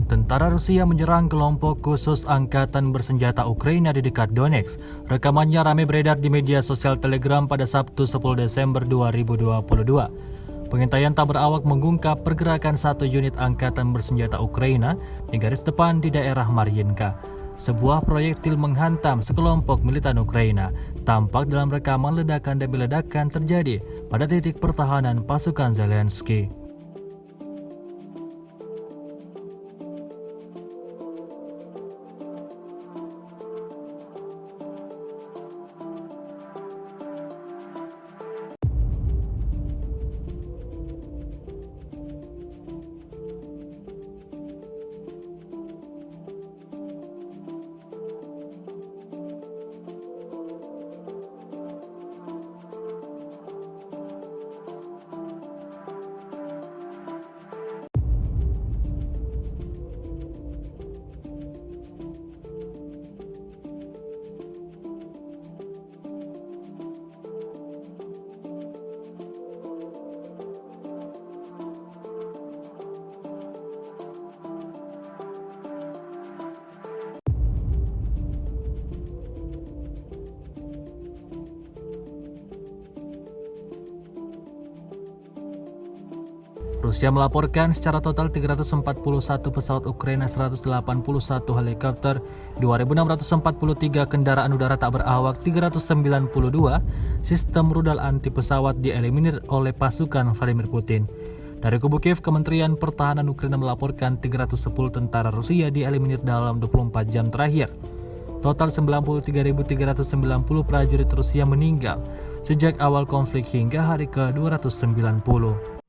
Tentara Rusia menyerang kelompok khusus angkatan bersenjata Ukraina di dekat Donetsk. Rekamannya ramai beredar di media sosial Telegram pada Sabtu 10 Desember 2022. Pengintaian tak berawak mengungkap pergerakan satu unit angkatan bersenjata Ukraina di garis depan di daerah Mariinka. Sebuah proyektil menghantam sekelompok militan Ukraina. Tampak dalam rekaman ledakan demi ledakan terjadi pada titik pertahanan pasukan Zelensky. Rusia melaporkan secara total 341 pesawat Ukraina, 181 helikopter, 2.643 kendaraan udara tak berawak, 392 sistem rudal anti pesawat dieliminir oleh pasukan Vladimir Putin. Dari kubu Kiev, Kementerian Pertahanan Ukraina melaporkan 310 tentara Rusia dieliminir dalam 24 jam terakhir. Total 93.390 prajurit Rusia meninggal sejak awal konflik hingga hari ke-290.